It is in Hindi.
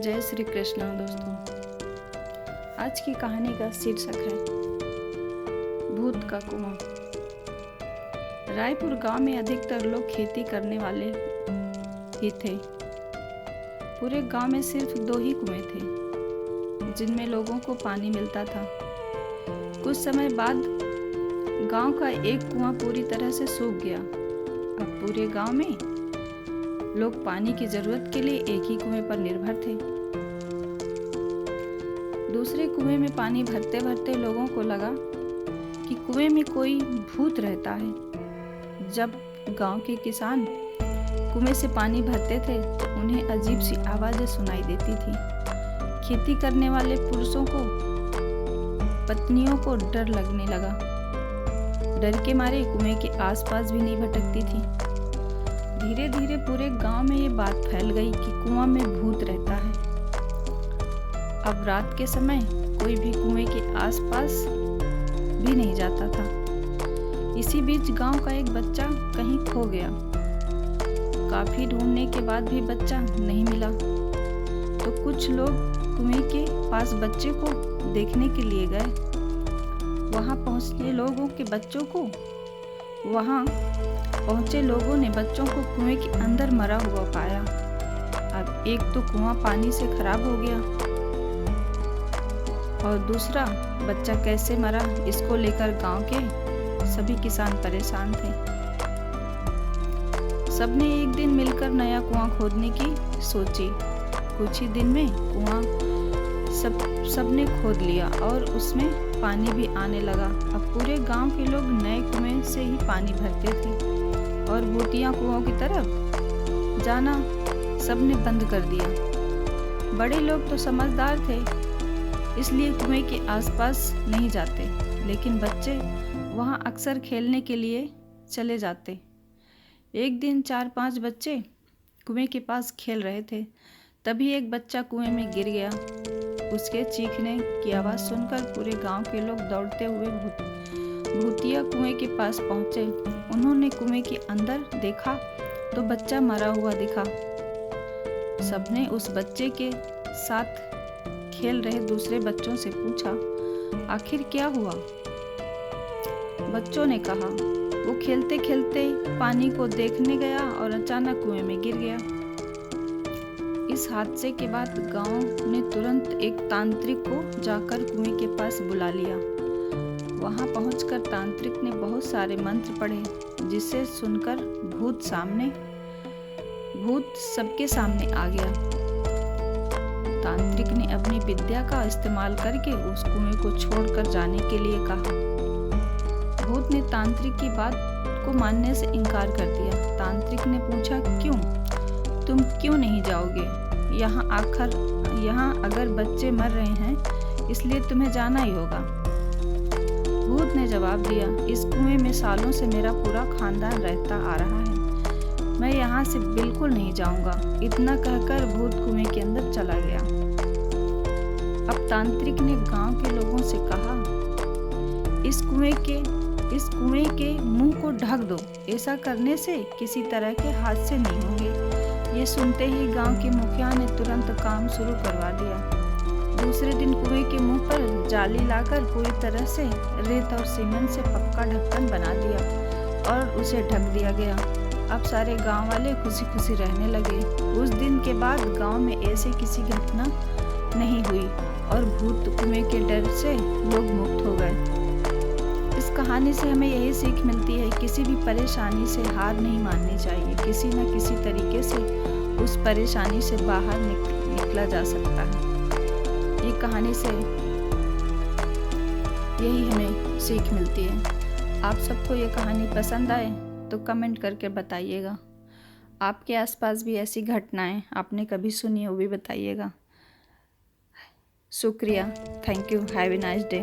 जय श्री कृष्ण दोस्तों। आज की कहानी का शीर्षक है भूत का कुआं। रायपुर गांव में अधिकतर लोग खेती करने वाले ही थे। पूरे गांव में सिर्फ 2 ही कुएं थे जिनमें लोगों को पानी मिलता था। कुछ समय बाद गांव का एक कुआं पूरी तरह से सूख गया। अब पूरे गांव में लोग पानी की जरूरत के लिए एक ही कुएं पर निर्भर थे। दूसरे कुएं में पानी भरते भरते लोगों को लगा कि कुएं में कोई भूत रहता है। जब गांव के किसान कुएं से पानी भरते थे तो उन्हें अजीब सी आवाजें सुनाई देती थी। खेती करने वाले पुरुषों को पत्नियों को डर लगने लगा। डर के मारे कुएं के आसपास भी नहीं भटकती थी। धीरे धीरे पूरे गांव में ये बात फैल गई कि कुआं में भूत रहता है। अब रात के समय कोई भी कुएं के आसपास भी नहीं जाता था। इसी बीच गांव का एक बच्चा कहीं खो गया। काफी ढूंढने के बाद भी बच्चा नहीं मिला तो कुछ लोग कुएं के पास बच्चे को देखने के लिए गए। वहां पहुंचे लोगों ने बच्चों को कुएं के अंदर मरा हुआ पाया। अब एक तो कुआं पानी से खराब हो गया और दूसरा बच्चा कैसे मरा, इसको लेकर गांव के सभी किसान परेशान थे। सबने एक दिन मिलकर नया कुआं खोदने की सोची। कुछ ही दिन में कुआं सबने खोद लिया और उसमें पानी भी आने लगा। अब पूरे गांव के लोग नए कुएं से ही पानी भरते थे और भूतिया कुओं की तरफ जाना सबने बंद कर दिया। बड़े लोग तो समझदार थे, इसलिए कुएं के आसपास नहीं जाते, लेकिन बच्चे वहां अक्सर खेलने के लिए चले जाते। एक दिन 4-5 बच्चे कुएं के पास खेल रहे थे। तभी एक बच्चा कुएं में गिर गया। उसके चीखने की आवाज़ सुनकर पूरे गांव के लोग दौड़ते हुए भूतिया कुएं के पास पहुंचे। उन्होंने कुएं के अंदर देखा तो बच्चा मरा हुआ दिखा। सबने उस बच्चे के साथ खेल रहे दूसरे बच्चों से पूछा, आखिर क्या हुआ? बच्चों ने कहा, वो खेलते खेलते पानी को देखने गया और अचानक कुएं में गिर गया। इस हादसे के बाद गांव ने तुरंत एक तांत्रिक को जाकर कुएं के पास बुला लिया। वहां पहुंचकर तांत्रिक ने बहुत सारे मंत्र पढ़े, जिसे सुनकर भूत सबके सामने आ गया। तांत्रिक ने अपनी विद्या का इस्तेमाल करके उस कुएं को छोड़कर जाने के लिए कहा। भूत ने तांत्रिक की बात को मानने से इनकार कर दिया। तांत्रिक ने पूछा, क्यों? तुम क्यों नहीं जाओगे? यहाँ अगर बच्चे मर रहे हैं इसलिए तुम्हें जाना ही होगा। भूत ने जवाब दिया, इस कुएं में सालों से मेरा पूरा खानदान रहता आ रहा है, मैं यहाँ से बिल्कुल नहीं जाऊंगा। इतना कहकर भूत कुएं के अंदर चला गया। अब तांत्रिक ने गांव के लोगों से कहा, इस कुएं के मुंह को ढक दो, ऐसा करने से किसी तरह के हादसे नहीं होंगे। ये सुनते ही गांव के मुखिया ने तुरंत काम शुरू करवा दिया। दूसरे दिन कुएं के मुंह पर जाली लाकर पूरी तरह से रेत और सीमेंट से पक्का ढक्कन बना दिया और उसे ढक दिया गया। अब सारे गांव वाले खुशी खुशी रहने लगे। उस दिन के बाद गांव में ऐसे किसी घटना नहीं हुई और भूत कुएं के डर से लोग मुक्त हो गए। इस कहानी से हमें यही सीख मिलती है, किसी भी परेशानी से हार नहीं माननी चाहिए। किसी न किसी तरीके से उस परेशानी से बाहर निकला जा सकता है। ये कहानी से यही हमें सीख मिलती है। आप सबको ये कहानी पसंद आए तो कमेंट करके बताइएगा। आपके आसपास भी ऐसी घटनाएं आपने कभी सुनी हो भी बताइएगा। शुक्रिया। Thank you. Have a nice day.